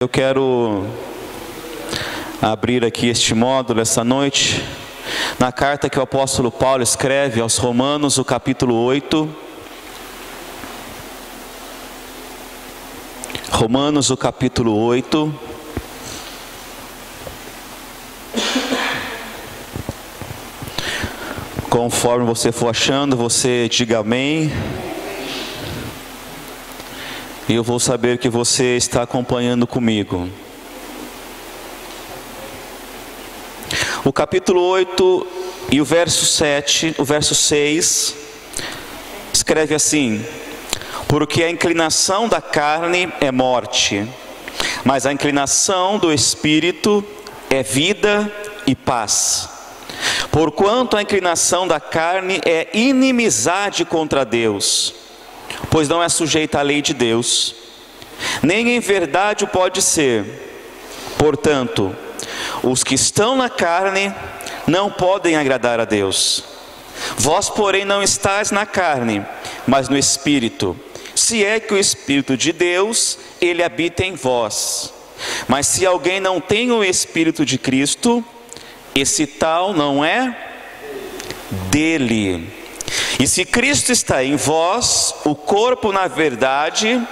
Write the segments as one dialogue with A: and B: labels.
A: Eu quero abrir aqui este módulo essa noite, na carta que o apóstolo Paulo escreve aos Romanos, o capítulo 8. Romanos, o capítulo 8. Conforme você for achando, você diga amém. E eu vou saber que você está acompanhando comigo. O capítulo 8 e o verso 7, o verso 6, escreve assim: porque a inclinação da carne é morte, mas a inclinação do Espírito é vida e paz. Porquanto a inclinação da carne é inimizade contra Deus, pois não é sujeita à lei de Deus, nem em verdade o pode ser. Portanto, os que estão na carne não podem agradar a Deus. Vós, porém, não estáis na carne, mas no Espírito, se é que o Espírito de Deus, ele habita em vós. Mas se alguém não tem o Espírito de Cristo, esse tal não é dele. E se Cristo está em vós, o corpo na verdade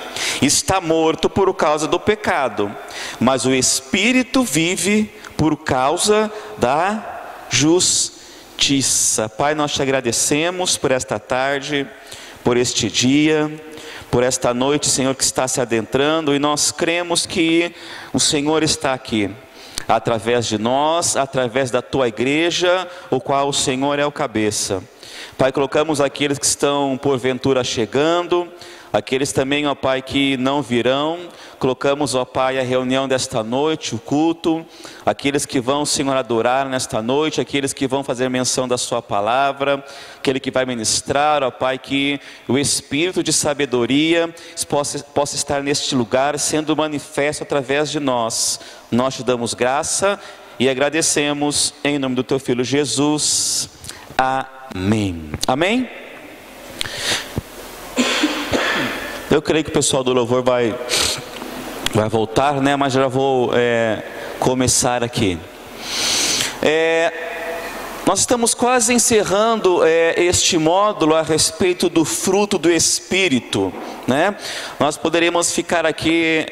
A: está morto por causa do pecado, mas o Espírito vive por causa da justiça. Pai, nós te agradecemos por esta tarde, por este dia, por esta noite, Senhor, que está se adentrando, e nós cremos que o Senhor está aqui, através de nós, através da tua igreja, o qual o Senhor é o cabeça. Pai, colocamos aqueles que estão porventura chegando, aqueles também, ó Pai, que não virão. Colocamos, ó Pai, a reunião desta noite, o culto, aqueles que vão, Senhor, adorar nesta noite, aqueles que vão fazer menção da sua palavra, aquele que vai ministrar, ó Pai, que o Espírito de sabedoria possa estar neste lugar, sendo manifesto através de nós. Nós te damos graça e agradecemos em nome do teu Filho Jesus. Amém. Amém? Eu creio que o pessoal do louvor vai voltar, né? Mas já vou começar aqui. Nós estamos quase encerrando este módulo a respeito do fruto do Espírito, né? Nós poderíamos ficar aqui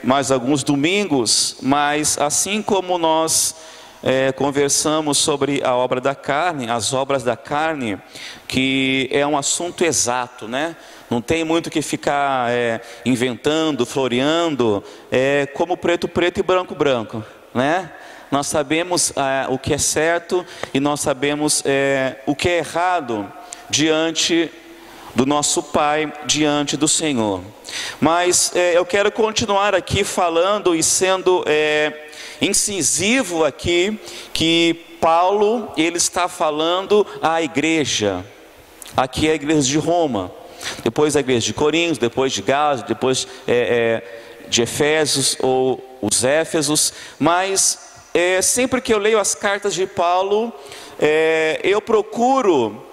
A: mais alguns domingos, mas assim como nós conversamos sobre a obra da carne, as obras da carne, que é um assunto exato, né? Não tem muito que ficar inventando, floreando, como preto, preto e branco, branco, né? Nós sabemos o que é certo e nós sabemos o que é errado diante do nosso Pai, diante do Senhor. Mas eu quero continuar aqui falando e sendo incisivo aqui, que Paulo, ele está falando à igreja. Aqui é a igreja de Roma, depois a igreja de Corinto, depois de Gálatas, depois de Efésios ou os Éfesos. Mas sempre que eu leio as cartas de Paulo, eu procuro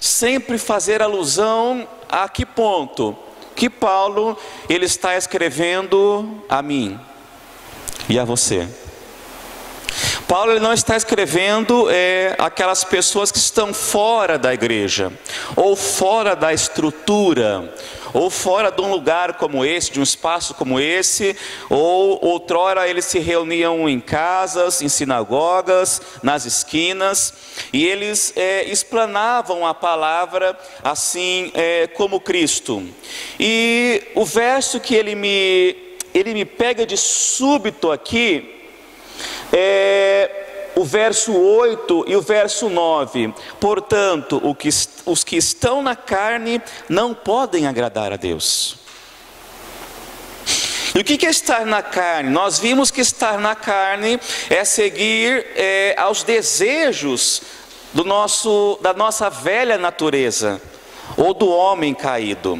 A: sempre fazer alusão a que ponto que Paulo ele está escrevendo a mim e a você. Paulo ele não está escrevendo aquelas pessoas que estão fora da igreja, ou fora da estrutura, ou fora de um lugar como esse, de um espaço como esse, ou outrora eles se reuniam em casas, em sinagogas, nas esquinas, e eles explanavam a palavra assim como Cristo. E o verso que ele me pega de súbito aqui, o verso 8 e o verso 9. Portanto, os que estão na carne não podem agradar a Deus. E o que é estar na carne? Nós vimos que estar na carne é seguir aos desejos da nossa velha natureza, ou do homem caído.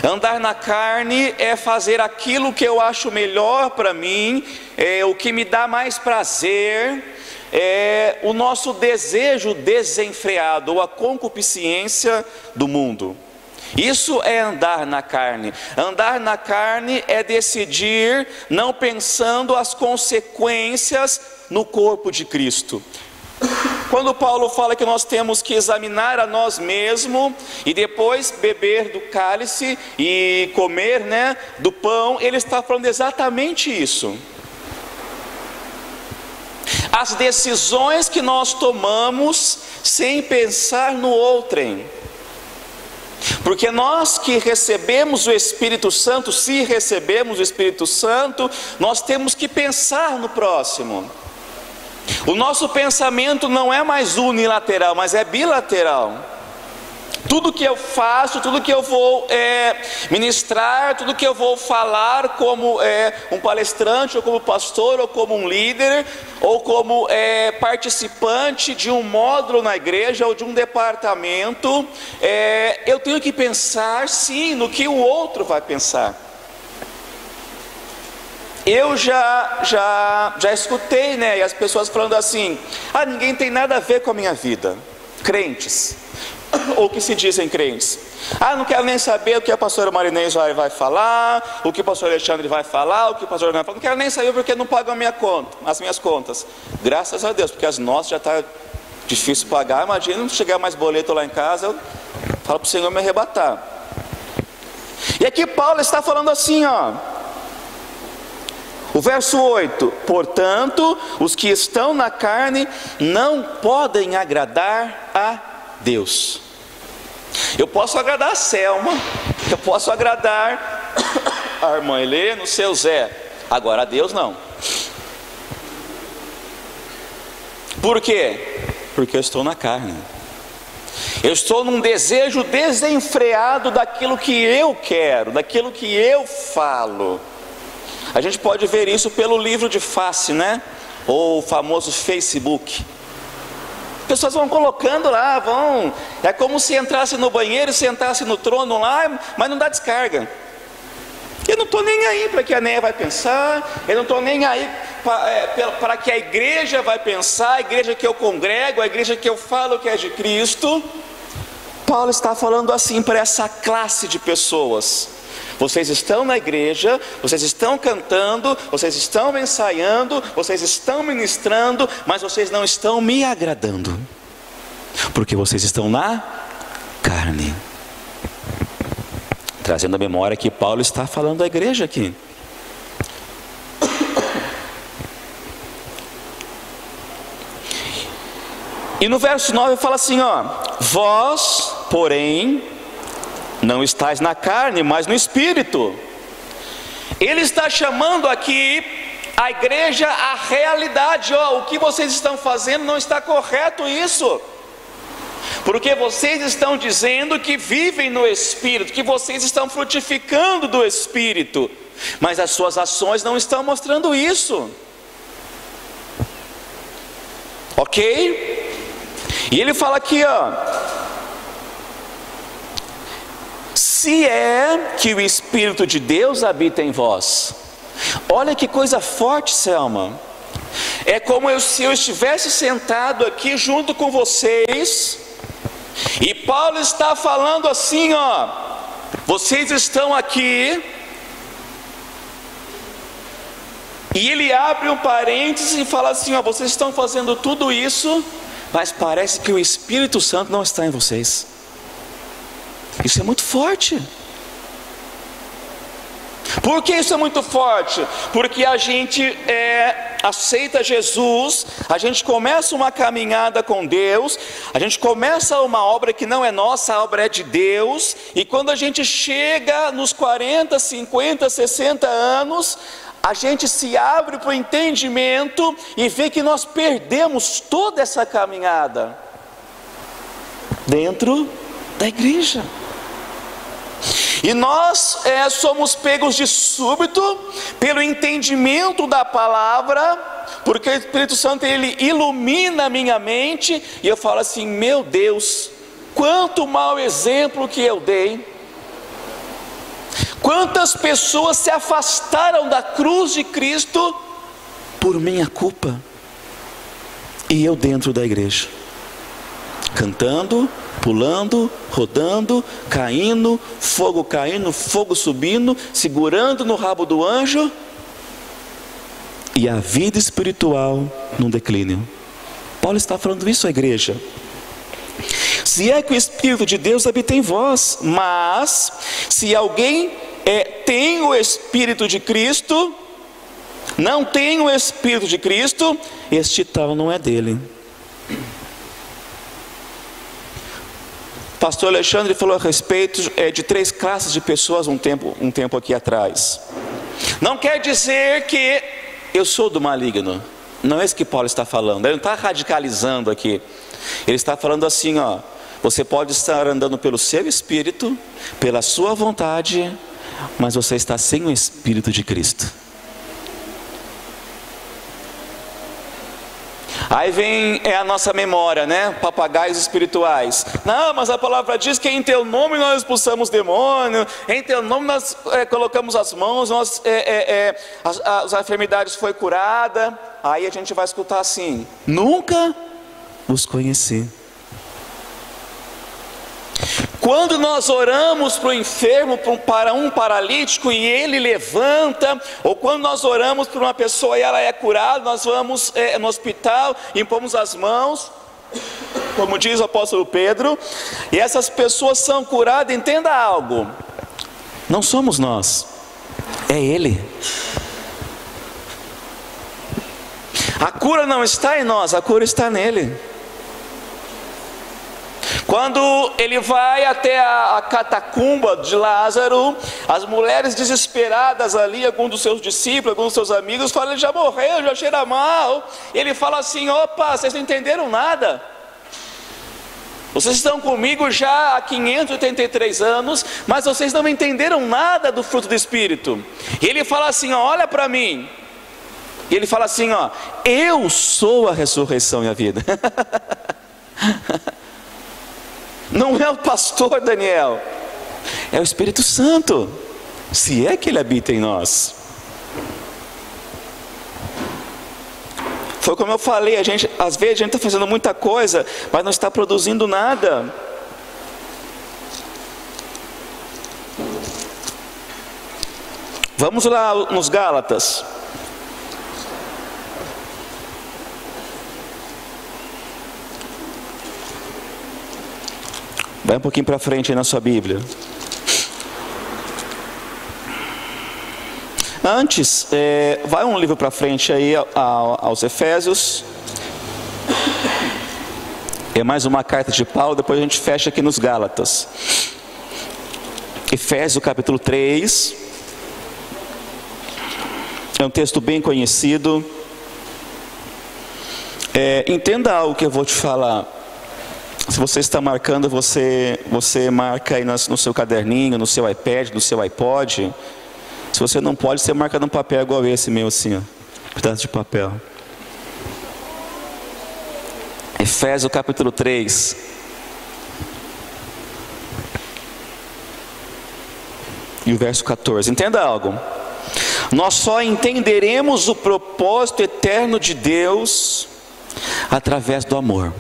A: Andar na carne é fazer aquilo que eu acho melhor para mim, o que me dá mais prazer, o nosso desejo desenfreado, ou a concupiscência do mundo. Isso é andar na carne. Andar na carne é decidir não pensando as consequências no corpo de Cristo. Quando Paulo fala que nós temos que examinar a nós mesmos e depois beber do cálice e comer, do pão, ele está falando exatamente isso. As decisões que nós tomamos sem pensar no outrem. Porque nós que recebemos o Espírito Santo, se recebemos o Espírito Santo, nós temos que pensar no próximo. O nosso pensamento não é mais unilateral, mas é bilateral. Tudo que eu faço, tudo que eu vou ministrar, tudo que eu vou falar como um palestrante, ou como pastor, ou como um líder, ou como participante de um módulo na igreja, ou de um departamento, eu tenho que pensar sim no que o outro vai pensar. Eu já escutei, e as pessoas falando assim: ninguém tem nada a ver com a minha vida. Crentes, ou que se dizem crentes. Não quero nem saber o que a pastora Marinês vai falar, o que o pastor Alexandre vai falar, o que o pastor vai falar. Não quero nem saber porque não pagam as minhas contas. Graças a Deus, porque as nossas já está difícil pagar. Imagina não chegar mais boleto lá em casa, eu falo para o Senhor me arrebatar. E aqui Paulo está falando assim, o verso 8: portanto, os que estão na carne não podem agradar a Deus. Eu posso agradar a Selma, eu posso agradar a irmã Helena, o seu Zé, agora a Deus não. Por quê? Porque eu estou na carne. Eu estou num desejo desenfreado daquilo que eu quero, daquilo que eu falo. A gente pode ver isso pelo livro de face, ou o famoso Facebook. Pessoas vão colocando lá, é como se entrasse no banheiro e sentasse no trono lá, mas não dá descarga. Eu não estou nem aí para que a Néia vai pensar, eu não estou nem aí para que a igreja vai pensar, a igreja que eu congrego, a igreja que eu falo que é de Cristo. Paulo está falando assim para essa classe de pessoas: vocês estão na igreja, vocês estão cantando, vocês estão ensaiando, vocês estão ministrando, mas vocês não estão me agradando, porque vocês estão na carne. Trazendo a memória que Paulo está falando à igreja aqui. E no verso 9 fala assim, vós, porém, não estáis na carne, mas no Espírito. Ele está chamando aqui a igreja à realidade. O que vocês estão fazendo não está correto isso. Porque vocês estão dizendo que vivem no Espírito, que vocês estão frutificando do Espírito, mas as suas ações não estão mostrando isso. Ok? E ele fala aqui, se é que o Espírito de Deus habita em vós. Olha que coisa forte, Selma. É como se eu estivesse sentado aqui junto com vocês, e Paulo está falando assim, vocês estão aqui, e ele abre um parênteses e fala assim, vocês estão fazendo tudo isso, mas parece que o Espírito Santo não está em vocês. Isso é muito forte. Por que isso é muito forte? Porque a gente aceita Jesus, a gente começa uma caminhada com Deus, a gente começa uma obra que não é nossa, a obra é de Deus, e quando a gente chega nos 40, 50, 60 anos, a gente se abre para o entendimento e vê que nós perdemos toda essa caminhada dentro da igreja. E nós somos pegos de súbito pelo entendimento da palavra, porque o Espírito Santo ele ilumina a minha mente, e eu falo assim, meu Deus, quanto mau exemplo que eu dei. Quantas pessoas se afastaram da cruz de Cristo por minha culpa, e eu dentro da igreja, cantando, pulando, rodando, caindo, fogo subindo, segurando no rabo do anjo, e a vida espiritual num declínio. Paulo está falando isso à igreja. Se é que o Espírito de Deus habita em vós, mas se alguém tem o Espírito de Cristo, não tem o Espírito de Cristo, este tal não é dele. Pastor Alexandre falou a respeito de 3 classes de pessoas um tempo aqui atrás. Não quer dizer que eu sou do maligno. Não é isso que Paulo está falando. Ele não está radicalizando aqui. Ele está falando assim, ó: você pode estar andando pelo seu espírito, pela sua vontade, mas você está sem o Espírito de Cristo. Aí vem a nossa memória, né? Papagaios espirituais. Não, mas a palavra diz que em teu nome nós expulsamos demônio, em teu nome nós colocamos as mãos, as enfermidades foi curada. Aí a gente vai escutar assim: nunca os conheci. Quando nós oramos para o enfermo, para um paralítico e ele levanta, ou quando nós oramos para uma pessoa e ela é curada, nós vamos no hospital, impomos as mãos, como diz o apóstolo Pedro, e essas pessoas são curadas. Entenda algo: não somos nós, é Ele. A cura não está em nós, a cura está nele. Quando ele vai até a catacumba de Lázaro, as mulheres desesperadas ali, alguns dos seus discípulos, alguns dos seus amigos, falam: ele já morreu, já cheira mal. Ele fala assim: opa, vocês não entenderam nada. Vocês estão comigo já há 583 anos, mas vocês não entenderam nada do fruto do Espírito. E ele fala assim: ó, olha para mim. E ele fala assim: ó, eu sou a ressurreição e a vida. Não é o pastor Daniel, é o Espírito Santo, se é que ele habita em nós. Foi como eu falei, às vezes a gente está fazendo muita coisa, mas não está produzindo nada. Vamos lá nos Gálatas. Vai um pouquinho para frente aí na sua Bíblia. Antes, vai um livro para frente aí aos Efésios. É mais uma carta de Paulo, depois a gente fecha aqui nos Gálatas. Efésios capítulo 3. É um texto bem conhecido. Entenda algo que eu vou te falar. Se você está marcando, você marca aí no seu caderninho, no seu iPad, no seu iPod. Se você não pode, você marca num papel igual esse meu assim, ó, pedaço de papel. Efésios capítulo 3. E o verso 14. Entenda algo. Nós só entenderemos o propósito eterno de Deus através do amor.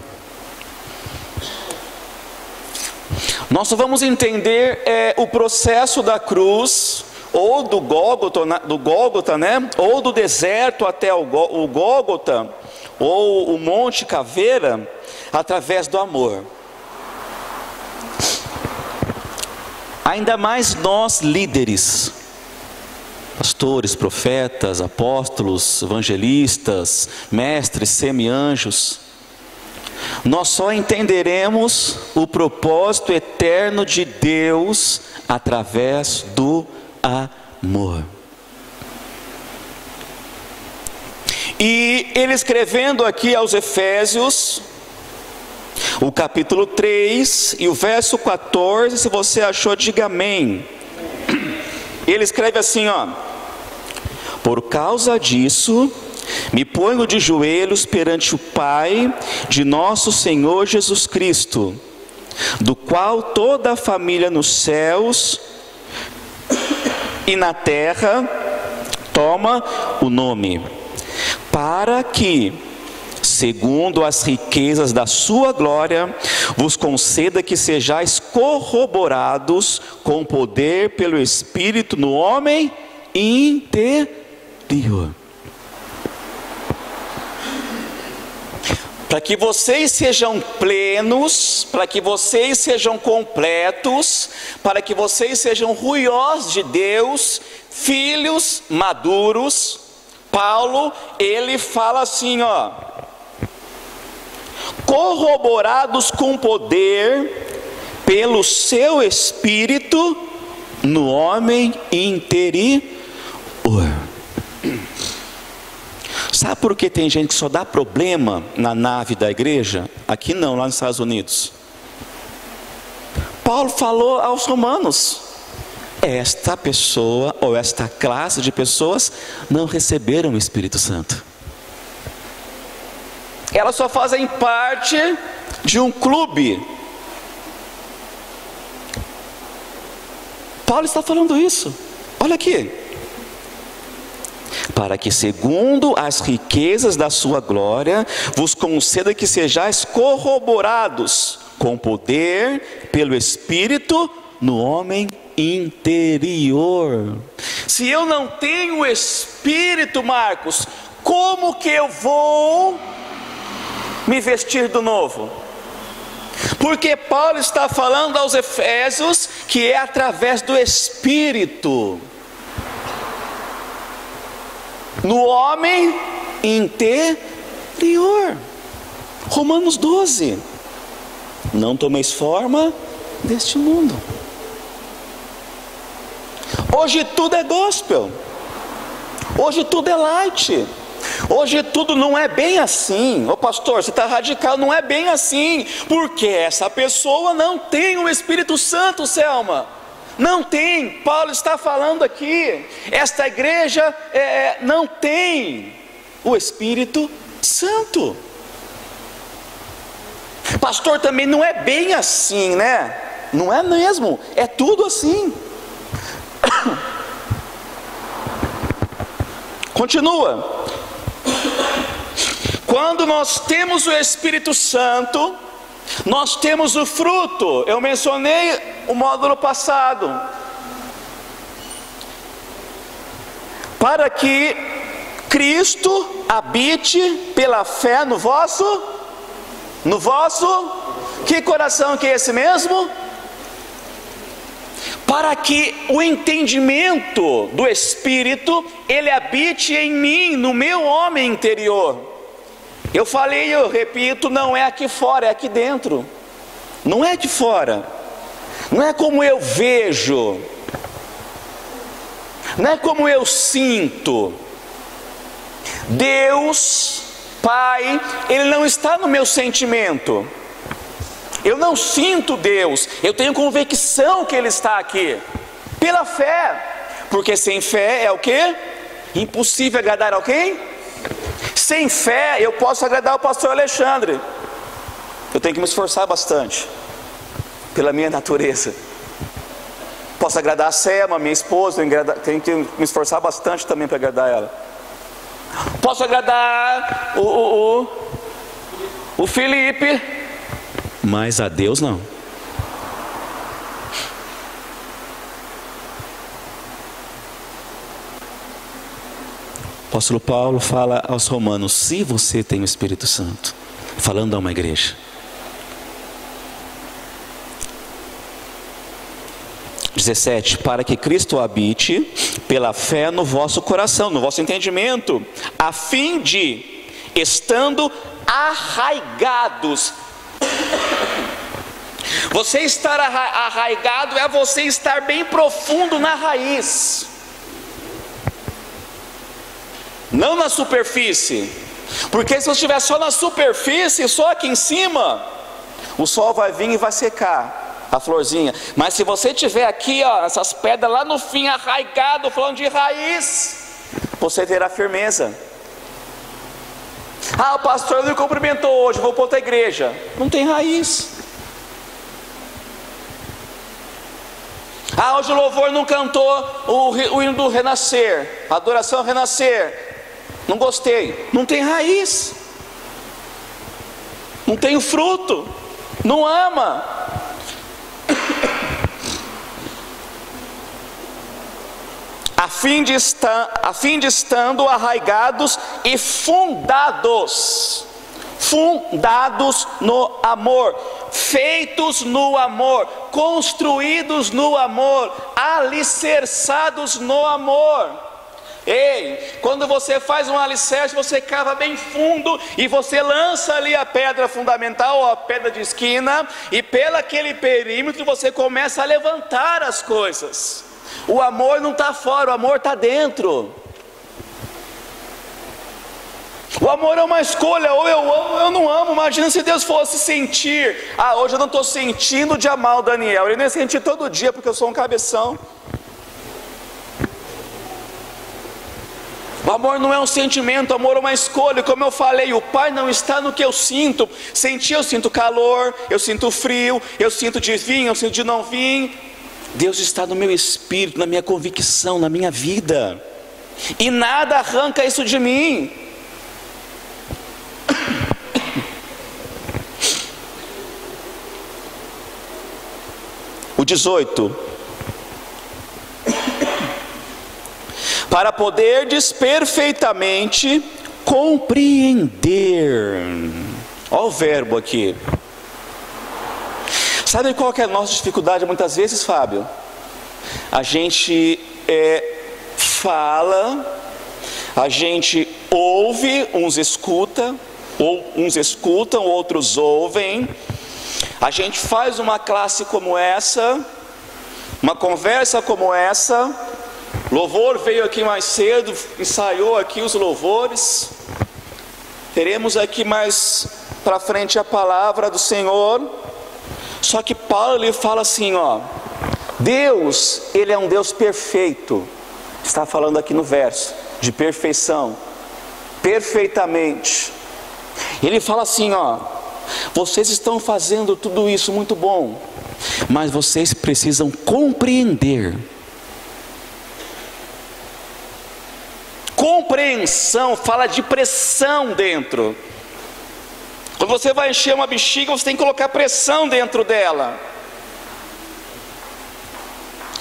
A: Nós só vamos entender o processo da cruz, ou do Gólgota, né? Ou do deserto até o Gólgota, ou o Monte Caveira, através do amor. Ainda mais nós líderes, pastores, profetas, apóstolos, evangelistas, mestres, semi-anjos, nós só entenderemos o propósito eterno de Deus através do amor. E ele escrevendo aqui aos Efésios, o capítulo 3 e o verso 14, se você achou, diga amém. Ele escreve assim, ó: por causa disso, me ponho de joelhos perante o Pai de nosso Senhor Jesus Cristo, do qual toda a família nos céus e na terra toma o nome, para que segundo as riquezas da sua glória, vos conceda que sejais corroborados com poder pelo Espírito no homem interior. Para que vocês sejam plenos, para que vocês sejam completos, para que vocês sejam ruiosos de Deus, filhos maduros. Paulo, ele fala assim, ó: corroborados com poder pelo seu Espírito no homem interior. Sabe por que tem gente que só dá problema na nave da igreja? Aqui não, lá nos Estados Unidos. Paulo falou aos romanos: esta pessoa ou esta classe de pessoas não receberam o Espírito Santo. Elas só fazem parte de um clube. Paulo está falando isso. Olha aqui: para que segundo as riquezas da sua glória, vos conceda que sejais corroborados com poder pelo Espírito no homem interior. Se eu não tenho o Espírito, Marcos, como que eu vou me vestir do novo? Porque Paulo está falando aos Efésios que é através do Espírito no homem interior. Romanos 12: não tomeis forma deste mundo. Hoje tudo é gospel, hoje tudo é light, hoje tudo não é bem assim. Ô pastor, você está radical, não é bem assim, porque essa pessoa não tem o Espírito Santo, Selma. Não tem. Paulo está falando aqui, esta igreja não tem o Espírito Santo. Pastor, também não é bem assim, né? Não é mesmo, é tudo assim. Continua: quando nós temos o Espírito Santo, nós temos o fruto. Eu mencionei o módulo passado. Para que Cristo habite pela fé no vosso, que coração que é esse mesmo? Para que o entendimento do Espírito, ele habite em mim, no meu homem interior. Eu falei, eu repito, não é aqui fora, é aqui dentro. Não é de fora. Não é como eu vejo. Não é como eu sinto. Deus, Pai, Ele não está no meu sentimento. Eu não sinto Deus, eu tenho convicção que Ele está aqui, pela fé. Porque sem fé é o quê? Impossível agradar a quem? Sem fé eu posso agradar o pastor Alexandre. Eu tenho que me esforçar bastante, pela minha natureza. Posso agradar a Selma, minha esposa, tenho que me esforçar bastante também para agradar ela. Posso agradar o Felipe, mas a Deus não. O apóstolo Paulo fala aos romanos: se você tem o Espírito Santo, falando a uma igreja. Para que Cristo habite pela fé no vosso coração, no vosso entendimento, a fim de, estando arraigados. Você estar arraigado é você estar bem profundo na raiz, não na superfície. Porque se você estiver só na superfície, só aqui em cima, o sol vai vir e vai secar a florzinha. Mas se você tiver aqui, ó, essas pedras lá no fim, arraigado, falando de raiz, você terá firmeza. Ah, o pastor não me cumprimentou hoje, vou para outra igreja. Não tem raiz. Ah, hoje o louvor não cantou o hino do renascer, a adoração renascer. Não gostei. Não tem raiz. não tem o fruto, não ama. A fim de estando arraigados e fundados no amor, feitos no amor, construídos no amor, alicerçados no amor. Ei, quando você faz um alicerce, você cava bem fundo e você lança ali a pedra fundamental, ou a pedra de esquina, e pelo aquele perímetro você começa a levantar as coisas. O amor não está fora, o amor está dentro. O amor é uma escolha, ou eu amo ou eu não amo. Imagina se Deus fosse sentir: hoje eu não estou sentindo de amar o Daniel. Ele nem sentir todo dia porque eu sou um cabeção. O amor não é um sentimento, o amor é uma escolha. Como eu falei, o Pai não está no que eu sinto. Sentir, eu sinto calor, eu sinto frio, eu sinto de vir, eu sinto de não vir. Deus está no meu espírito, na minha convicção, na minha vida, e nada arranca isso de mim. O 18: para poderdes perfeitamente compreender. Olha o verbo aqui. Sabe qual que é a nossa dificuldade muitas vezes, Fábio? A gente fala, a gente ouve, uns escutam, outros ouvem. A gente faz uma classe como essa, uma conversa como essa. Louvor veio aqui mais cedo, ensaiou aqui os louvores. Teremos aqui mais para frente a palavra do Senhor. Só que Paulo ele fala assim, Deus, Ele é um Deus perfeito. Está falando aqui no verso de perfeição, perfeitamente. Ele fala assim, vocês estão fazendo tudo isso muito bom, mas vocês precisam compreender. Compreensão fala de pressão dentro. Quando você vai encher uma bexiga, você tem que colocar pressão dentro dela.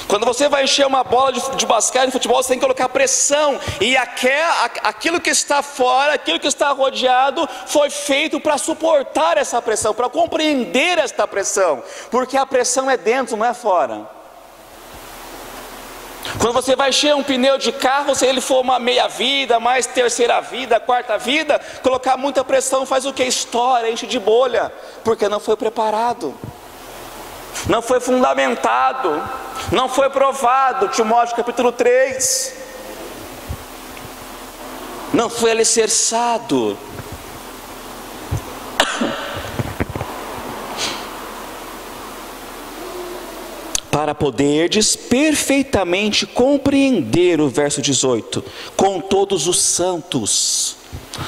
A: Quando você vai encher uma bola de basquete, de futebol, você tem que colocar pressão. E aquilo que está fora, aquilo que está rodeado, foi feito para suportar essa pressão, para compreender esta pressão. Porque a pressão é dentro, não é fora. Quando você vai encher um pneu de carro, se ele for uma meia vida, mais terceira vida, quarta vida, colocar muita pressão faz o que? Estoura, enche de bolha, porque não foi preparado, não foi fundamentado, não foi provado. Timóteo capítulo 3, não foi alicerçado. Para poderdes perfeitamente compreender, o verso 18, com todos os santos,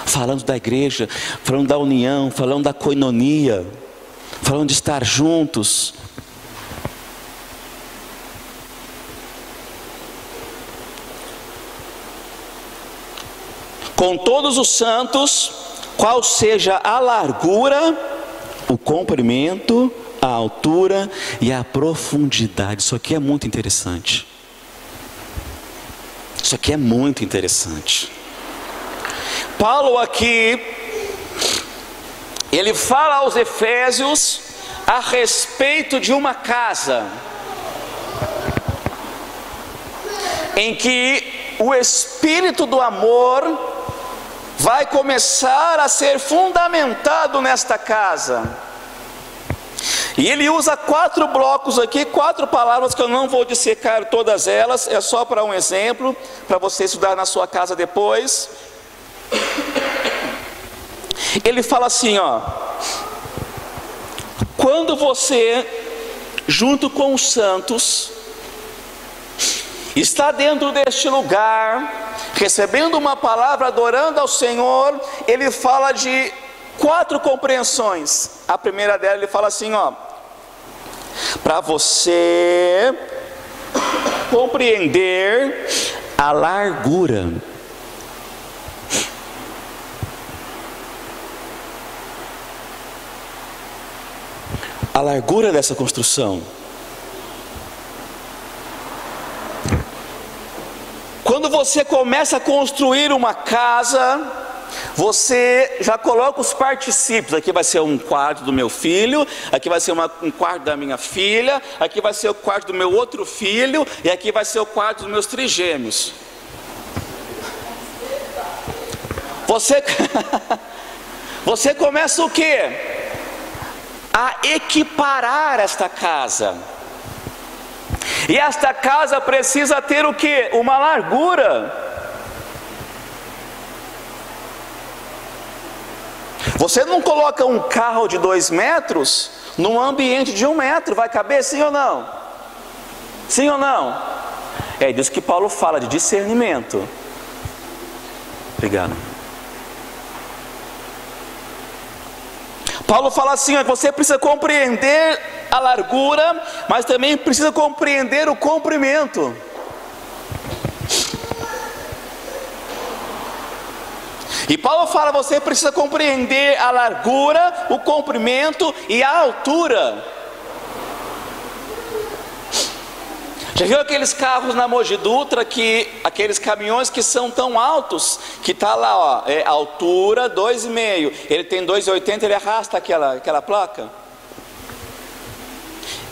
A: falando da igreja, falando da união, falando da coinonia, falando de estar juntos. Com todos os santos, qual seja a largura, o comprimento, a altura e a profundidade. Isso aqui é muito interessante. Isso aqui é muito interessante. Paulo aqui, ele fala aos Efésios a respeito de uma casa em que o espírito do amor vai começar a ser fundamentado nesta casa. E ele usa 4 blocos aqui, 4 palavras que eu não vou dissecar todas elas, é só para um exemplo, para você estudar na sua casa depois. Ele fala assim, quando você, junto com os santos, está dentro deste lugar, recebendo uma palavra, adorando ao Senhor, ele fala de 4 compreensões. A primeira dela ele fala assim, para você compreender a largura, a largura dessa construção. Quando você começa a construir uma casa, você já coloca os particípios. Aqui vai ser um quarto do meu filho, aqui vai ser um quarto da minha filha, aqui vai ser o quarto do meu outro filho, e aqui vai ser o quarto dos meus trigêmeos. Você começa o quê? A equiparar esta casa. E esta casa precisa ter o quê? Uma largura. Você não coloca um carro de 2 metros num ambiente de 1 metro. Vai caber, sim ou não? Sim ou não? É disso que Paulo fala, de discernimento. Obrigado. Paulo fala assim, você precisa compreender a largura, mas também precisa compreender o comprimento. E Paulo fala, você precisa compreender a largura, o comprimento e a altura. Já viu aqueles carros na Mogi Dutra, aqueles caminhões que são tão altos, que está lá, ó, altura 2,5, ele tem 2,80, ele arrasta aquela placa?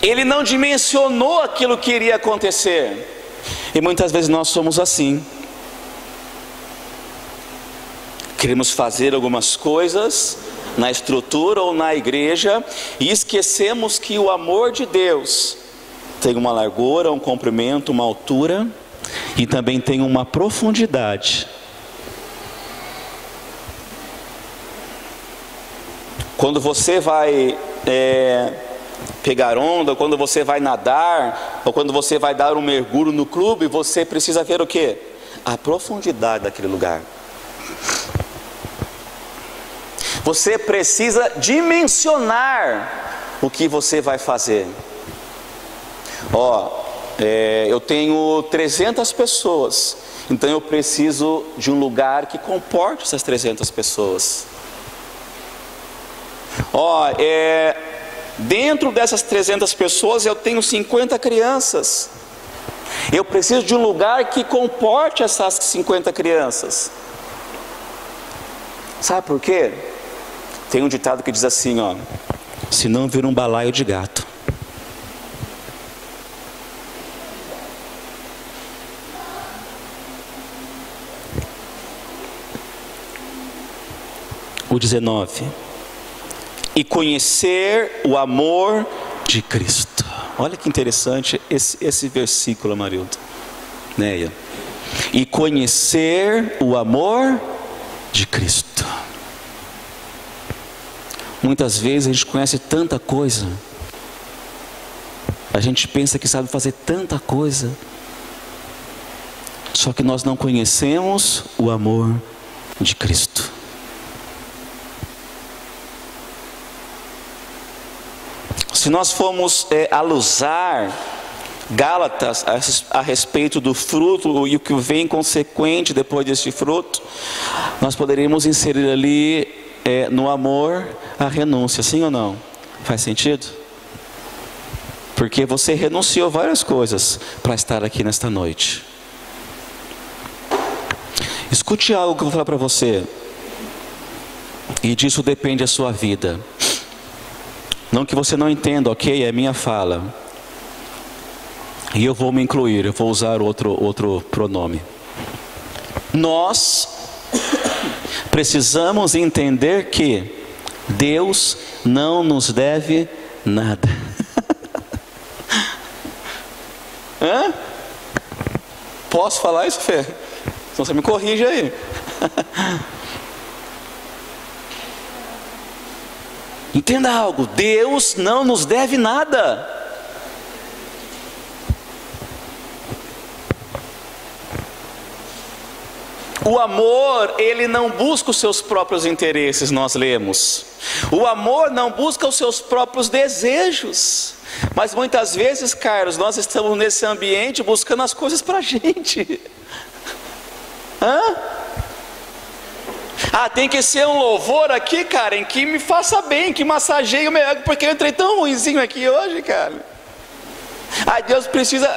A: Ele não dimensionou aquilo que iria acontecer. E muitas vezes nós somos assim. Queremos fazer algumas coisas na estrutura ou na igreja e esquecemos que o amor de Deus tem uma largura, um comprimento, uma altura e também tem uma profundidade. Quando você vai pegar onda, quando você vai nadar, ou quando você vai dar um mergulho no clube, você precisa ver o quê? A profundidade daquele lugar. Você precisa dimensionar o que você vai fazer. Eu tenho 300 pessoas, então eu preciso de um lugar que comporte essas 300 pessoas. Dentro dessas 300 pessoas eu tenho 50 crianças. Eu preciso de um lugar que comporte essas 50 crianças. Sabe por quê? Tem um ditado que diz assim, se não vira um balaio de gato. O 19. E conhecer o amor de Cristo. Olha que interessante esse versículo, Amarildo. Neia. E conhecer o amor de Cristo. Muitas vezes a gente conhece tanta coisa. A gente pensa que sabe fazer tanta coisa. Só que nós não conhecemos o amor de Cristo. Se nós formos alusar Gálatas a respeito do fruto e o que vem consequente depois deste fruto, nós poderíamos inserir ali no amor a renúncia, sim ou não? Faz sentido? Porque você renunciou várias coisas para estar aqui nesta noite. Escute algo que eu vou falar para você, e disso depende a sua vida. Não que você não entenda, ok? É minha fala. E eu vou me incluir, eu vou usar outro pronome. Nós precisamos entender que Deus não nos deve nada. Hã? Posso falar isso, Fê? Então você me corrige aí. Entenda algo, Deus não nos deve nada. O amor, ele não busca os seus próprios interesses, nós lemos. O amor não busca os seus próprios desejos. Mas muitas vezes, Carlos, nós estamos nesse ambiente buscando as coisas para a gente. Ah, tem que ser um louvor aqui, cara, em que me faça bem, que massageie o meu ego, porque eu entrei tão ruinzinho aqui hoje, cara. Ah, Deus precisa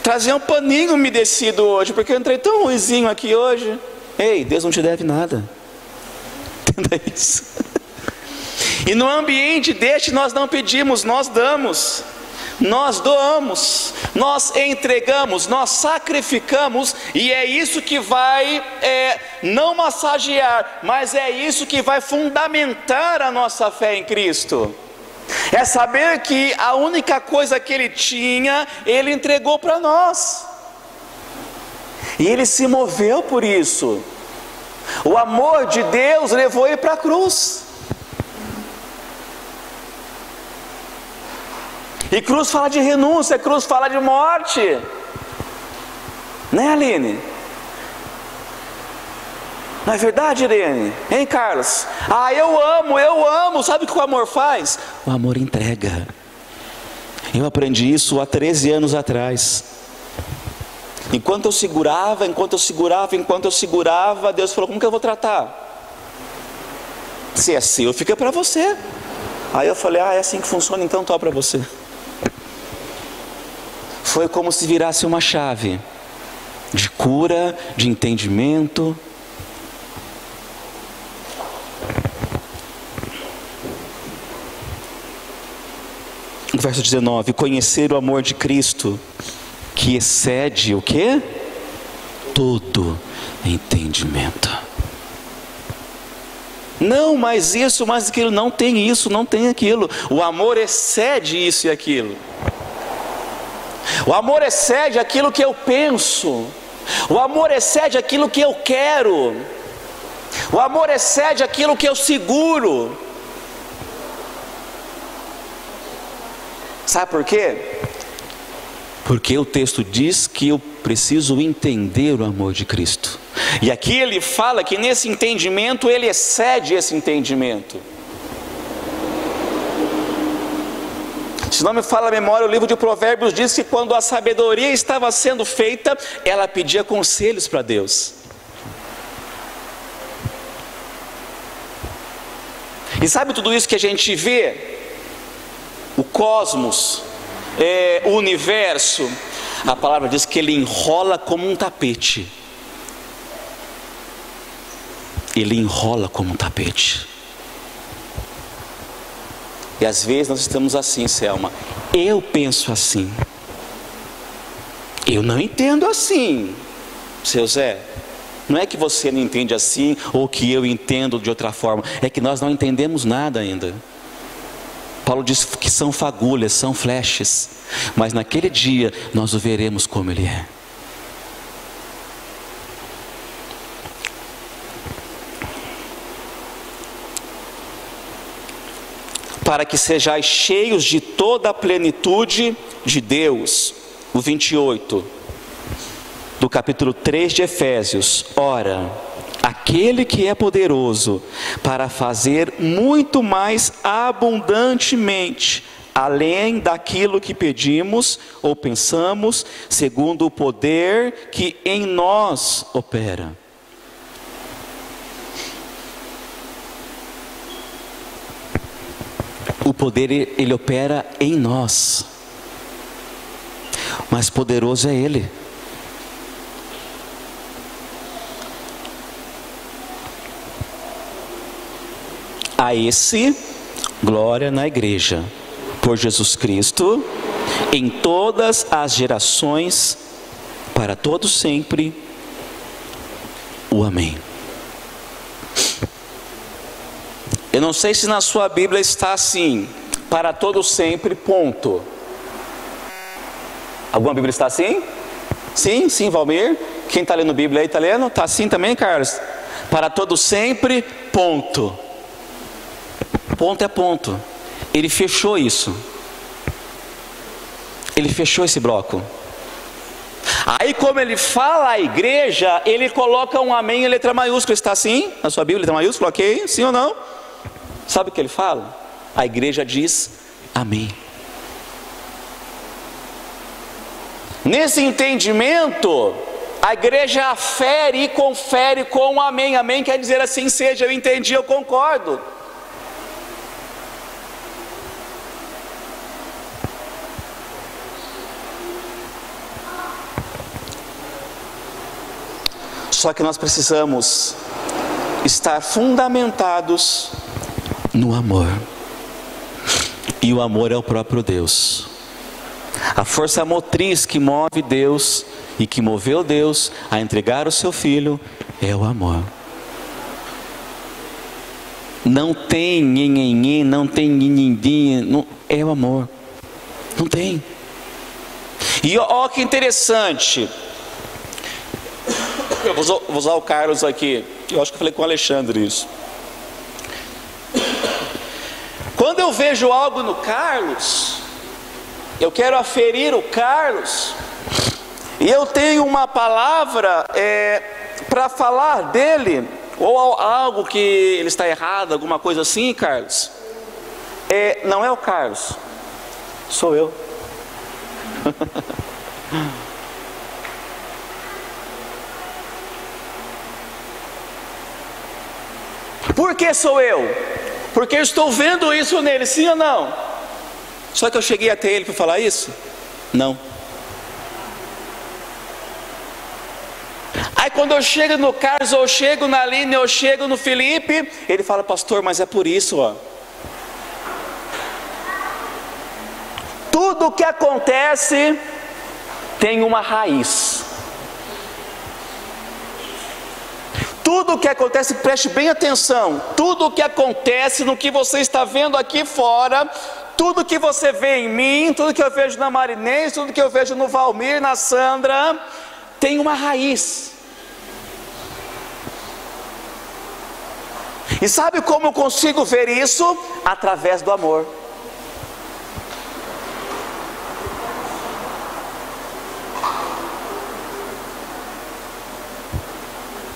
A: trazer um paninho umedecido hoje, porque eu entrei tão ruinzinho aqui hoje. Ei, Deus não te deve nada. Entenda isso. E no ambiente deste nós não pedimos, nós damos. Nós doamos, nós entregamos, nós sacrificamos, e é isso que vai não massagear, mas é isso que vai fundamentar a nossa fé em Cristo. É saber que a única coisa que Ele tinha, Ele entregou para nós, e Ele se moveu por isso. O amor de Deus levou Ele para a cruz. E cruz fala de renúncia, cruz fala de morte. Né, Aline? Não é verdade, Irene? Hein, Carlos? Ah, eu amo. Sabe o que o amor faz? O amor entrega. Eu aprendi isso há 13 anos atrás. Enquanto eu segurava, Deus falou: como que eu vou tratar? Se é seu, fica para você. Aí eu falei: é assim que funciona, então toma para você. Foi como se virasse uma chave de cura, de entendimento. Verso 19: conhecer o amor de Cristo, que excede o quê? Todo entendimento. Não, mas isso, mas aquilo, não tem isso, não tem aquilo. O amor excede isso e aquilo. O amor excede aquilo que eu penso. O amor excede aquilo que eu quero. O amor excede aquilo que eu seguro. Sabe por quê? Porque o texto diz que eu preciso entender o amor de Cristo. E aqui ele fala que nesse entendimento ele excede esse entendimento. Se não me fala a memória, o livro de Provérbios diz que quando a sabedoria estava sendo feita, ela pedia conselhos para Deus. E sabe tudo isso que a gente vê? O cosmos, o universo, a palavra diz que ele enrola como um tapete. Ele enrola como um tapete. E às vezes nós estamos assim, Selma. Eu penso assim. Eu não entendo assim, seu Zé. Não é que você não entende assim, ou que eu entendo de outra forma. É que nós não entendemos nada ainda. Paulo diz que são fagulhas, são flashes. Mas naquele dia nós o veremos como Ele é. Para que sejais cheios de toda a plenitude de Deus. O 28 do capítulo 3 de Efésios. Ora, aquele que é poderoso para fazer muito mais abundantemente, além daquilo que pedimos ou pensamos, segundo o poder que em nós opera. O poder, ele opera em nós. Mas poderoso é Ele. A esse, glória na igreja, por Jesus Cristo, em todas as gerações, para todos sempre. O Amém. Eu não sei se na sua Bíblia está assim, para todos sempre, ponto. Alguma Bíblia está assim? Sim, sim, Valmir. Quem está lendo Bíblia aí, está lendo? Está assim também, Carlos? Para todos sempre, ponto. Ponto é ponto. Ele fechou isso. Ele fechou esse bloco. Aí, como ele fala à igreja, ele coloca um amém em letra maiúscula. Está assim? Na sua Bíblia, letra maiúscula, ok? Sim ou não? Sabe o que ele fala? A igreja diz amém. Nesse entendimento, A igreja afere e confere com um amém. Amém quer dizer assim seja, eu entendi, eu concordo. Só que nós precisamos estar fundamentados no amor. E o amor é o próprio Deus. A força motriz que move Deus e que moveu Deus a entregar o seu Filho é o amor. Não tem nhenhenhen, não tem nhinhindim, é o amor. Não tem. E ó que interessante. Eu vou usar o Carlos aqui. Eu acho que eu falei com o Alexandre isso. Quando eu vejo algo no Carlos, eu quero aferir o Carlos, e eu tenho uma palavra para falar dele, ou algo que ele está errado, alguma coisa assim, Carlos, não é o Carlos, sou eu. Por que sou eu? Porque eu estou vendo isso nele, sim ou não? Só que eu cheguei até ele para falar isso? Não. Aí quando eu chego no Carlos, ou eu chego na Aline, eu chego no Felipe, ele fala, pastor, mas é por isso, ó. Tudo que acontece tem uma raiz. Tudo o que acontece, preste bem atenção, tudo o que acontece no que você está vendo aqui fora, tudo que você vê em mim, tudo que eu vejo na Marinês, tudo que eu vejo no Valmir, na Sandra, tem uma raiz. E sabe como eu consigo ver isso? Através do amor.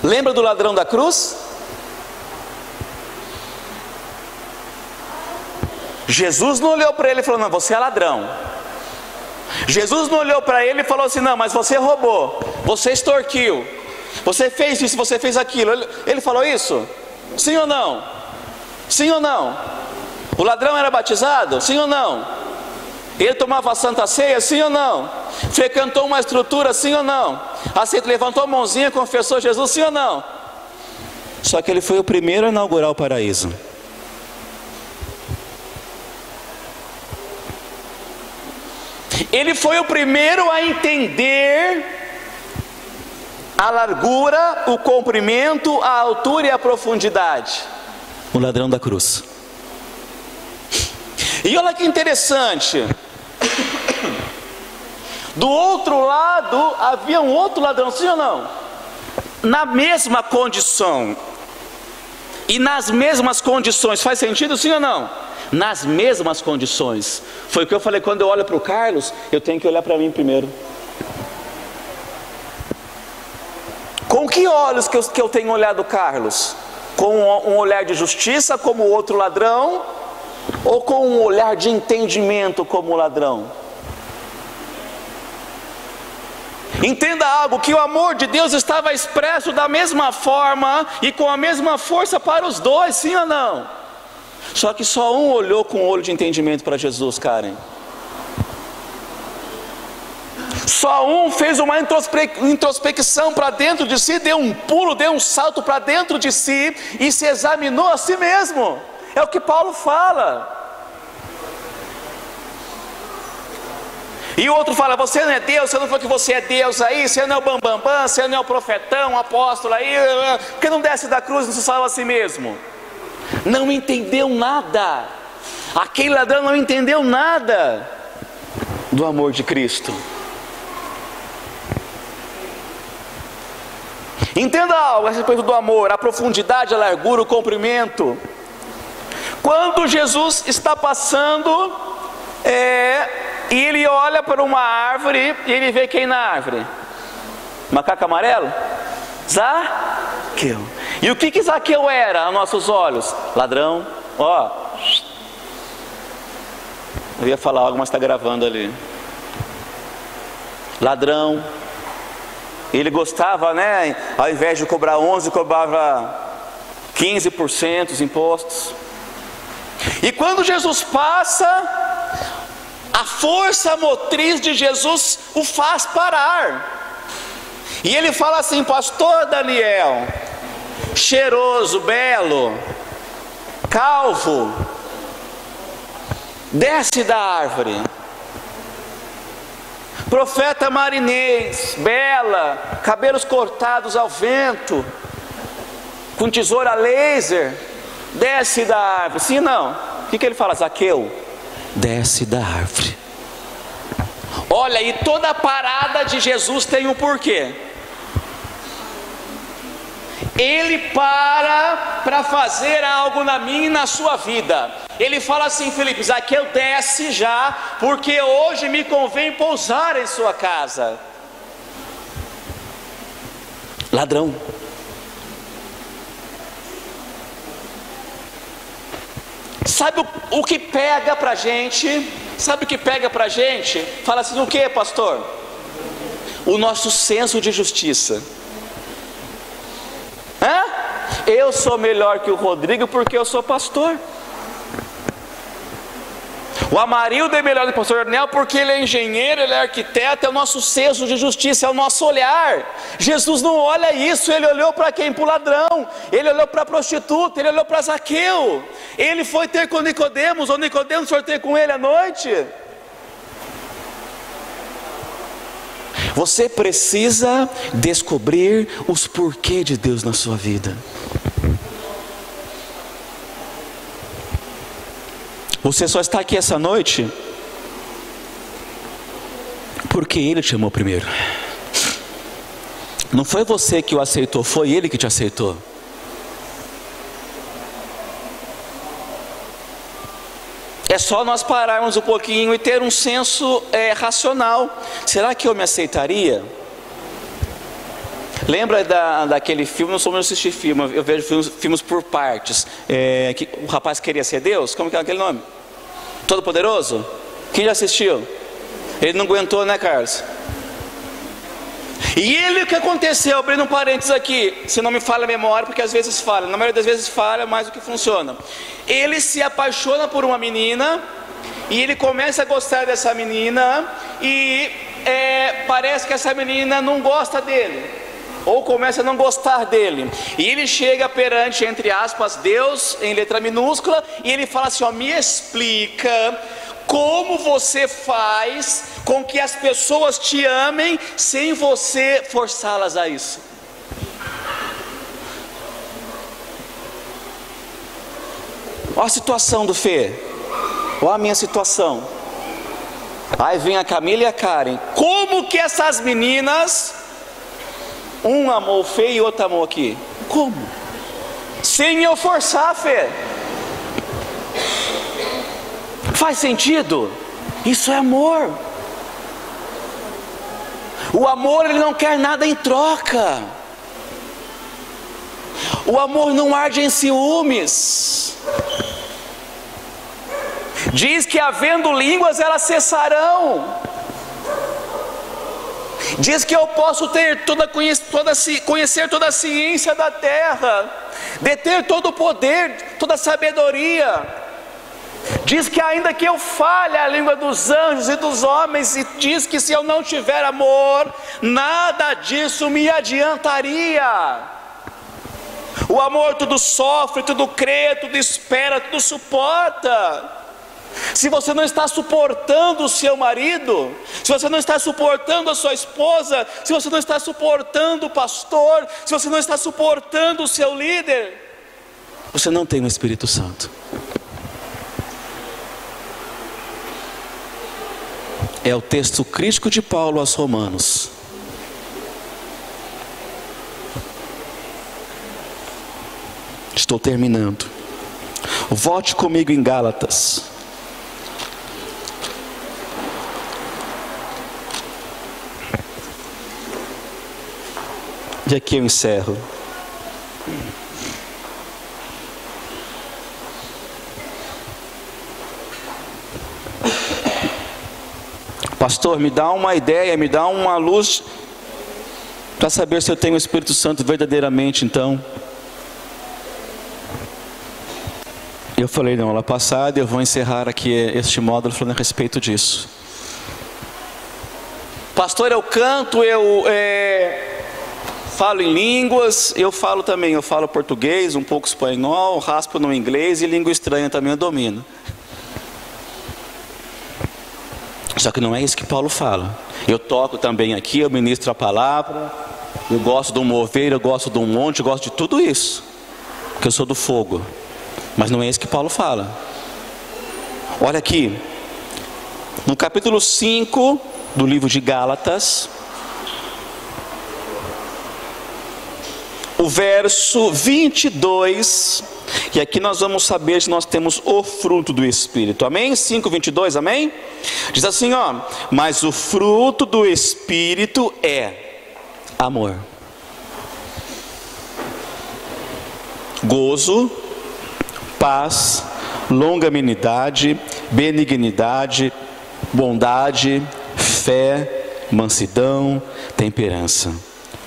A: Lembra do ladrão da cruz? Jesus não olhou para ele e falou, não, você é ladrão. Jesus não olhou para ele e falou assim, não, mas você roubou, você extorquiu, você fez isso, você fez aquilo. Ele falou isso? Sim ou não? Sim ou não? O ladrão era batizado? Sim ou não? Ele tomava a Santa Ceia? Sim ou não? Frequentou uma estrutura? Sim ou não? Levantou a mãozinha, confessou Jesus? Sim ou não? Só que ele foi o primeiro a inaugurar o paraíso. Ele foi o primeiro a entender a largura, o comprimento, a altura e a profundidade. O ladrão da cruz. E olha que interessante. Do outro lado havia um outro ladrão, sim ou não? Na mesma condição. E nas mesmas condições. Faz sentido, sim ou não? Nas mesmas condições. Foi o que eu falei, quando eu olho para o Carlos, eu tenho que olhar para mim primeiro. Com que olhos que eu tenho olhado o Carlos? Com um olhar de justiça como o outro ladrão? Ou com um olhar de entendimento como o ladrão? Entenda algo, que o amor de Deus estava expresso da mesma forma e com a mesma força para os dois, sim ou não? Só que só um olhou com o olho de entendimento para Jesus, Karen. Só um fez uma introspecção para dentro de si, deu um pulo, deu um salto para dentro de si e se examinou a si mesmo. É o que Paulo fala. E o outro fala, você não é Deus, você não falou que você é Deus aí, você não é o bambambam, você não é o profetão, o apóstolo aí, porque não desce da cruz e não se salva a si mesmo. Não entendeu nada. Aquele ladrão não entendeu nada do amor de Cristo. Entenda algo a respeito do amor, a profundidade, a largura, o comprimento. Quando Jesus está passando, e ele olha para uma árvore, e ele vê quem na árvore? Macaco amarelo? Zaqueu. E o que Zaqueu era aos nossos olhos? Ladrão. Ó, eu ia falar algo, mas está gravando ali. Ladrão, Ele gostava, né? Ao invés de cobrar 11, cobrava 15% dos impostos. E quando Jesus passa, a força motriz de Jesus o faz parar. E ele fala assim: pastor Daniel, cheiroso, belo, calvo, desce da árvore. Profeta Marinês, bela, cabelos cortados ao vento, com tesoura laser, desce da árvore. Sim, não? O que ele fala? Zaqueu, desce da árvore. Olha, e toda parada de Jesus tem um porquê. Ele para fazer algo na minha e na sua vida. Ele fala assim: Felipe, Zaqueu, desce já, porque hoje me convém pousar em sua casa. Ladrão. Sabe o que pega pra gente? Sabe o que pega pra gente? Fala assim: o que, pastor? O nosso senso de justiça. Eu sou melhor que o Rodrigo porque eu sou pastor. O Amarildo é melhor do que o pastor Daniel porque ele é engenheiro, ele é arquiteto. É o nosso senso de justiça, é o nosso olhar. Jesus não olha isso. Ele olhou para quem? Para o ladrão. Ele olhou para a prostituta. Ele olhou para Zaqueu. Ele foi ter com Nicodemos. Ou Nicodemos foi ter com ele à noite. Você precisa descobrir os porquês de Deus na sua vida. Você só está aqui essa noite porque Ele te amou primeiro. Não foi você que o aceitou, foi Ele que te aceitou. É só nós pararmos um pouquinho e ter um senso racional. Será que eu me aceitaria? Lembra daquele filme? Não sou muito assistir filme, eu vejo filmes por partes. Que o rapaz queria ser Deus? Como que é aquele nome? Todo Poderoso? Quem já assistiu? Ele não aguentou, né, Carlos? E ele, o que aconteceu? Abrindo um parênteses aqui, se não me falha a memória, porque às vezes falha, na maioria das vezes falha mais do que funciona. Ele se apaixona por uma menina, e ele começa a gostar dessa menina, e parece que essa menina não gosta dele, ou começa a não gostar dele. E ele chega perante, entre aspas, Deus, em letra minúscula, e ele fala assim: me explica como você faz com que as pessoas te amem sem você forçá-las a isso. Olha a situação do Fê, olha a minha situação. Aí vem a Camila e a Karen. Como que essas meninas, um amou o Fê e outro amou aqui? Como? Sem eu forçar, Fê. Faz sentido? Isso é amor. O amor, ele não quer nada em troca. O amor não arde em ciúmes. Diz que havendo línguas elas cessarão. Diz que eu posso ter conhecer toda a ciência da terra, deter todo o poder, toda a sabedoria. Diz que ainda que eu fale a língua dos anjos e dos homens, e diz que se eu não tiver amor, nada disso me adiantaria. O amor tudo sofre, tudo crê, tudo espera, tudo suporta. Se você não está suportando o seu marido, se você não está suportando a sua esposa, se você não está suportando o pastor, se você não está suportando o seu líder, você não tem o Espírito Santo. É o texto crítico de Paulo aos Romanos. Estou terminando. Volte comigo em Gálatas. E aqui eu encerro. Pastor, me dá uma ideia, me dá uma luz. Para saber se eu tenho o Espírito Santo verdadeiramente, então. Eu falei na aula passada, eu vou encerrar aqui este módulo falando a respeito disso. Pastor, eu canto, eu falo em línguas, eu falo também, eu falo português, um pouco espanhol, raspo no inglês e língua estranha também eu domino. Só que não é isso que Paulo fala. Eu toco também aqui, eu ministro a palavra, eu gosto de um mover, eu gosto de um monte, eu gosto de tudo isso, porque eu sou do fogo. Mas não é isso que Paulo fala. Olha aqui, no capítulo 5 do livro de Gálatas, o verso 22, e aqui nós vamos saber se nós temos o fruto do Espírito, amém? 5:22, amém? Diz assim, ó: mas o fruto do Espírito é amor, gozo, paz, longanimidade, benignidade, bondade, fé, mansidão, temperança.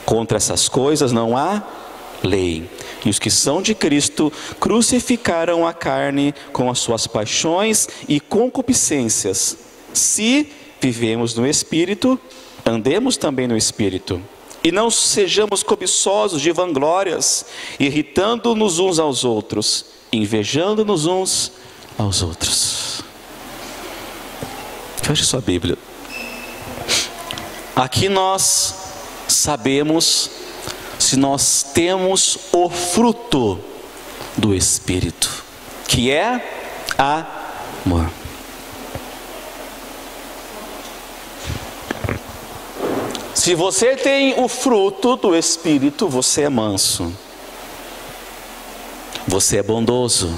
A: Contra essas coisas não há lei. E os que são de Cristo crucificaram a carne com as suas paixões e concupiscências. Se vivemos no Espírito, andemos também no Espírito. E não sejamos cobiçosos de vanglórias, irritando-nos uns aos outros, invejando-nos uns aos outros. Feche sua Bíblia. Aqui nós sabemos se nós temos o fruto do Espírito, que é amor. Se você tem o fruto do Espírito, você é manso, você é bondoso,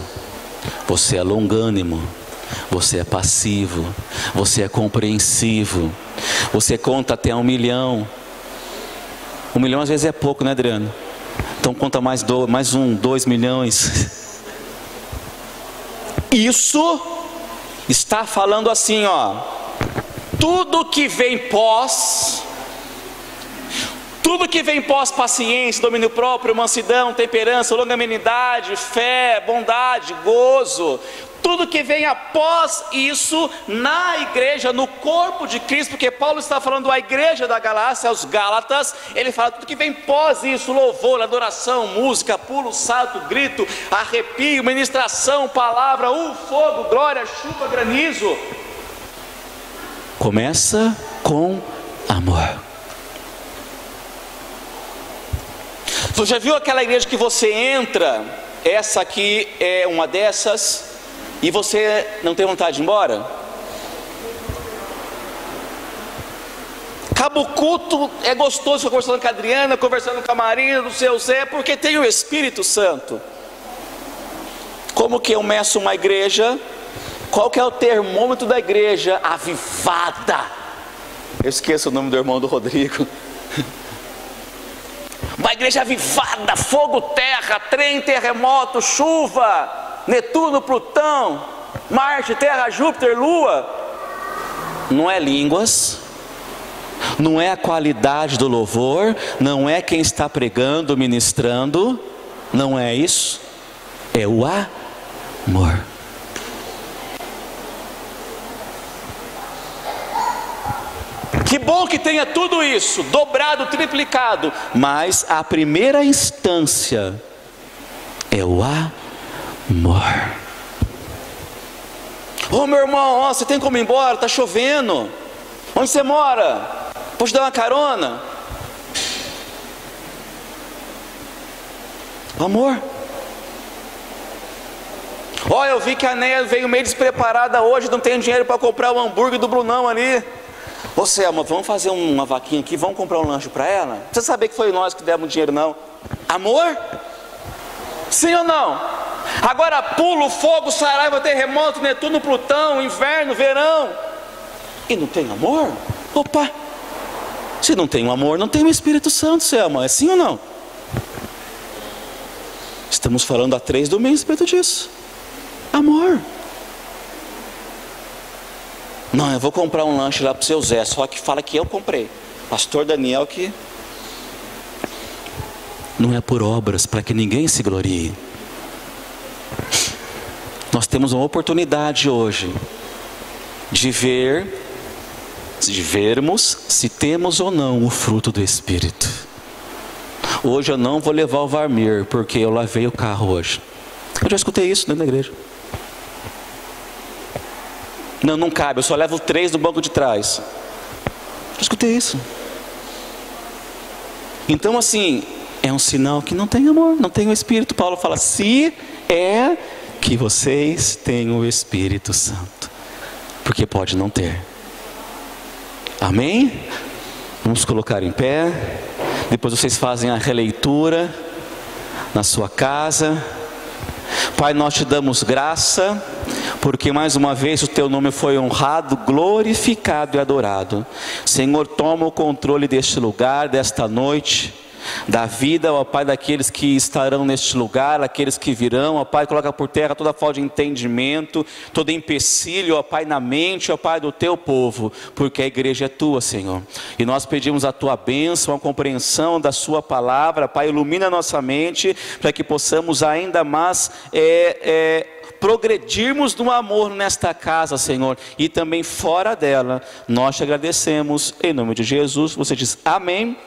A: você é longânimo, você é passivo, você é compreensivo, você conta até 1 milhão. 1 milhão às vezes é pouco, né, Adriano? Então conta mais 2 milhões. Isso está falando assim, ó: tudo que vem pós paciência, domínio próprio, mansidão, temperança, longanimidade, fé, bondade, gozo, tudo que vem após isso na igreja, no corpo de Cristo, porque Paulo está falando à igreja da Galácia, aos Gálatas, ele fala tudo que vem pós isso: louvor, adoração, música, pulo, salto, grito, arrepio, ministração, palavra, fogo, glória, chuva, granizo. Começa com amor. Você já viu aquela igreja que você entra, essa aqui é uma dessas, e você não tem vontade de ir embora? Acaba o culto, é gostoso conversando com a Adriana, conversando com a Marina, do seu Zé, porque tem o Espírito Santo. Como que eu meço uma igreja? Qual que é o termômetro da igreja? Avivada. Eu esqueço o nome do irmão do Rodrigo. Uma igreja avivada, fogo, terra, trem, terremoto, chuva, Netuno, Plutão, Marte, Terra, Júpiter, Lua. Não é línguas, não é a qualidade do louvor, não é quem está pregando, ministrando, não é isso, é o amor. Que bom que tenha tudo isso, dobrado, triplicado, mas a primeira instância é o amor. Ô meu irmão, você tem como ir embora? Está chovendo. Onde você mora? Posso te dar uma carona? Amor. Ó, eu vi que a Neia veio meio despreparada hoje, não tem dinheiro para comprar o hambúrguer do Brunão ali. Ô Selma, vamos fazer uma vaquinha aqui, vamos comprar um lanche para ela? Não precisa saber que foi nós que demos dinheiro não. Amor? Sim ou não? Agora pulo, fogo, saraiva, terremoto, Netuno, Plutão, inverno, verão, e não tem amor? Opa! Se não tem um amor, não tem o Espírito Santo, Selma, é sim ou não? Estamos falando há 3 domingos a respeito disso. Amor. Não, eu vou comprar um lanche lá para o seu Zé, só que fala que eu comprei. Pastor Daniel que... não é por obras, para que ninguém se glorie. Nós temos uma oportunidade hoje de vermos se temos ou não o fruto do Espírito. Hoje eu não vou levar o Varmir, porque eu lavei o carro hoje. Eu já escutei isso dentro da igreja. Não cabe, eu só levo 3 do banco de trás. Já escutei isso. Então assim, é um sinal que não tem amor, não tem o Espírito. Paulo fala, se é que vocês têm o Espírito Santo. Porque pode não ter. Amém? Vamos colocar em pé. Depois vocês fazem a releitura na sua casa. Pai, nós te damos graça, porque mais uma vez o teu nome foi honrado, glorificado e adorado. Senhor, toma o controle deste lugar, desta noite, da vida, ó Pai, daqueles que estarão neste lugar, aqueles que virão, ó Pai, coloca por terra toda falta de entendimento, todo empecilho, ó Pai, na mente, ó Pai, do teu povo, porque a igreja é tua, Senhor, e nós pedimos a tua bênção, a compreensão da sua palavra, Pai, ilumina a nossa mente, para que possamos ainda mais progredirmos no amor nesta casa, Senhor, e também fora dela. Nós te agradecemos, em nome de Jesus. Você diz amém.